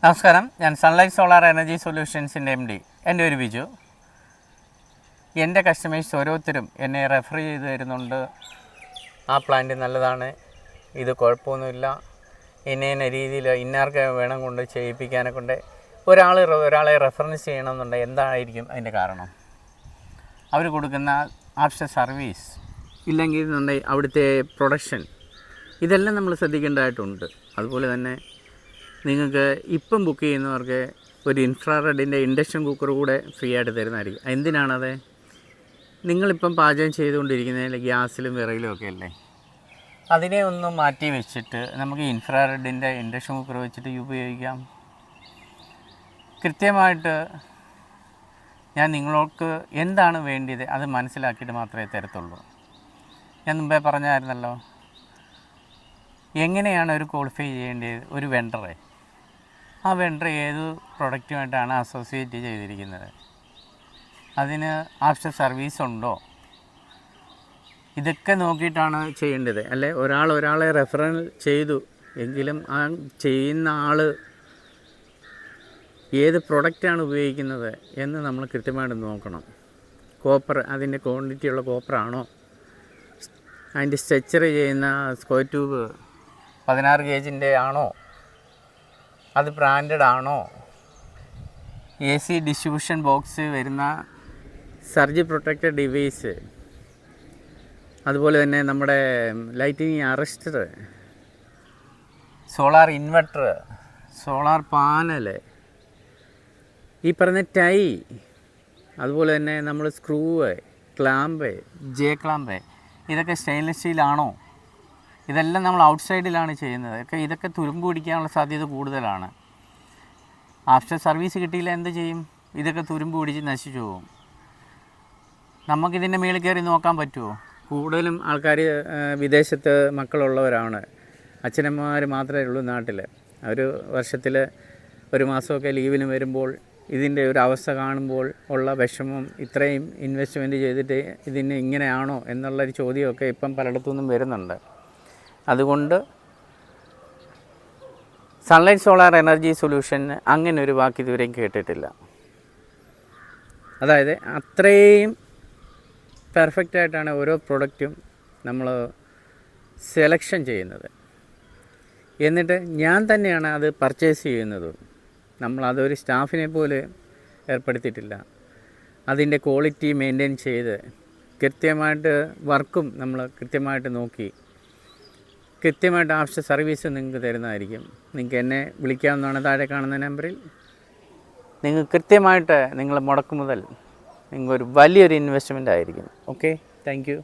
നമസ്കാരം, ഞാൻ sunlight solar energy സൊല്യൂഷൻസിൻ്റെ MD. എൻ്റെ ഒരു ബിജു. എൻ്റെ കസ്റ്റമേഴ്സ് ഓരോരുത്തരും എന്നെ റെഫർ ചെയ്ത് തരുന്നുണ്ട്. ആ പ്ലാന്റ് നല്ലതാണ്, ഇത് കുഴപ്പമൊന്നുമില്ല, ഇന്ന രീതിയിൽ ഇന്നാർക്ക് വേണം കൊണ്ട് ചെയ്യിപ്പിക്കാനെ കൊണ്ട് ഒരാളെ റെഫറൻസ് ചെയ്യണമെന്നുണ്ടെങ്കിൽ എന്തായിരിക്കും അതിൻ്റെ കാരണം? അവർ കൊടുക്കുന്ന ആഫ്റ്റർ സർവീസ് ഇല്ലെങ്കിൽ അവിടുത്തെ പ്രൊഡക്ഷൻ, ഇതെല്ലാം നമ്മൾ ശ്രദ്ധിക്കേണ്ടതായിട്ടുണ്ട്. അതുപോലെ തന്നെ നിങ്ങൾക്ക് ഇപ്പം ബുക്ക് ചെയ്യുന്നവർക്ക് ഒരു ഇൻഫ്രാറെഡിൻ്റെ ഇൻഡക്ഷൻ കുക്കർ കൂടെ ഫ്രീ ആയിട്ട് തരുന്നതായിരിക്കും. എന്തിനാണത്? നിങ്ങളിപ്പം പാചകം ചെയ്തുകൊണ്ടിരിക്കുന്നതിൽ ഗ്യാസിലും വിറകിലും ഒക്കെ അല്ലേ, അതിനെ ഒന്ന് മാറ്റി വെച്ചിട്ട് നമുക്ക് ഇൻഫ്രാറെഡിൻ്റെ ഇൻഡക്ഷൻ കുക്കർ വെച്ചിട്ട് ഉപയോഗിക്കാം. കൃത്യമായിട്ട് ഞാൻ നിങ്ങൾക്ക് എന്താണ് വേണ്ടത് അത് മനസ്സിലാക്കിയിട്ട് മാത്രമേ തരത്തുള്ളൂ. ഞാൻ മുമ്പേ പറഞ്ഞായിരുന്നല്ലോ, എങ്ങനെയാണ് ഒരു ക്വാളിഫൈ ചെയ്യേണ്ടത് ഒരു വെണ്ടറെ. ആ വെണ്ടർ ഏത് പ്രൊഡക്റ്റുമായിട്ടാണ് അസോസിയേറ്റ് ചെയ്തിരിക്കുന്നത്, അതിന് ആഫ്റ്റർ സർവീസ് ഉണ്ടോ, ഇതൊക്കെ നോക്കിയിട്ടാണ് ചെയ്യേണ്ടത്. അല്ലെ ഒരാളെ റെഫറൽ ചെയ്തു എങ്കിലും ആ ചെയ്യുന്ന ആൾ ഏത് പ്രൊഡക്റ്റാണ് ഉപയോഗിക്കുന്നത് എന്ന് നമ്മൾ കൃത്യമായിട്ട് നോക്കണം. കോപ്പർ, അതിൻ്റെ ക്വാണ്ടിറ്റിയുള്ള കോപ്പറാണോ, അതിൻ്റെ സ്ട്രെച്ചർ ചെയ്യുന്ന സ്ക്വയർ ട്യൂബ് 16 ഗേജിൻ്റെ ആണോ, അത് ബ്രാൻഡഡ് ആണോ, AC ഡിസ്ട്രിബ്യൂഷൻ ബോക്സ് വരുന്ന സർജി പ്രൊട്ടക്റ്റഡ് ഡിവൈസ്, അതുപോലെ തന്നെ നമ്മുടെ lighting arrester, solar inverter, solar panel, ഈ പറഞ്ഞ ടൈ, അതുപോലെ തന്നെ നമ്മൾ സ്ക്രൂവ്, ക്ലാമ്പ്, ക്ലാമ്പ്, ഇതൊക്കെ സ്റ്റെയിൻലെസ് സ്റ്റീലാണോ? ഇതെല്ലാം നമ്മൾ ഔട്ട്സൈഡിലാണ് ചെയ്യുന്നത്. ഇതൊക്കെ തുരുമ്പ് പിടിക്കാനുള്ള സാധ്യത കൂടുതലാണ്. ആഫ്റ്റർ സർവീസ് കിട്ടിയില്ല എന്ത് ചെയ്യും? ഇതൊക്കെ തുരുമ്പ് പിടിച്ച് നശിച്ചു പോകും. നമുക്കിതിൻ്റെ മേളിൽ കയറി നോക്കാൻ പറ്റുമോ? കൂടുതലും ആൾക്കാർ വിദേശത്ത് മക്കളുള്ളവരാണ്, അച്ഛനമ്മമാർ മാത്രമേ ഉള്ളൂ നാട്ടിൽ. ഒരു വർഷത്തിൽ ഒരു മാസമൊക്കെ ലീവിന് വരുമ്പോൾ ഇതിൻ്റെ ഒരു അവസ്ഥ കാണുമ്പോൾ ഉള്ള വിഷമം, ഇത്രയും ഇൻവെസ്റ്റ്മെൻറ്റ് ചെയ്തിട്ട് ഇതിന് ഇങ്ങനെയാണോ എന്നുള്ളൊരു ചോദ്യമൊക്കെ ഇപ്പം പലയിടത്തു നിന്നും വരുന്നുണ്ട്. അതുകൊണ്ട് സൺലൈറ്റ് സോളാർ എനർജി സൊല്യൂഷൻ അങ്ങനെ ഒരു വാക്ക് ഇതുവരെയും കേട്ടിട്ടില്ല. അതായത് അത്രയും പെർഫെക്റ്റായിട്ടാണ് ഓരോ പ്രൊഡക്റ്റും നമ്മൾ സെലക്ഷൻ ചെയ്യുന്നത്. എന്നിട്ട് ഞാൻ തന്നെയാണ് അത് പർച്ചേസ് ചെയ്യുന്നതും. നമ്മളതൊരു സ്റ്റാഫിനെ പോലെ ഏർപ്പെടുത്തിയിട്ടില്ല. അതിൻ്റെ ക്വാളിറ്റി മെയിൻറ്റെയിൻ ചെയ്ത് കൃത്യമായിട്ട് വർക്കും നമ്മൾ കൃത്യമായിട്ട് നോക്കി കൃത്യമായിട്ട് ആഫ്റ്റർ സർവീസ് നിങ്ങൾക്ക് തരുന്നതായിരിക്കും. നിങ്ങൾക്ക് എന്നെ വിളിക്കാവുന്നതാണ് താഴെ കാണുന്ന നമ്പറിൽ. നിങ്ങൾ കൃത്യമായിട്ട് നിങ്ങൾ മുടക്ക് മുതൽ നിങ്ങൾക്കൊരു വലിയൊരു ഇൻവെസ്റ്റ്മെൻ്റ് ആയിരിക്കും. Okay, thank you.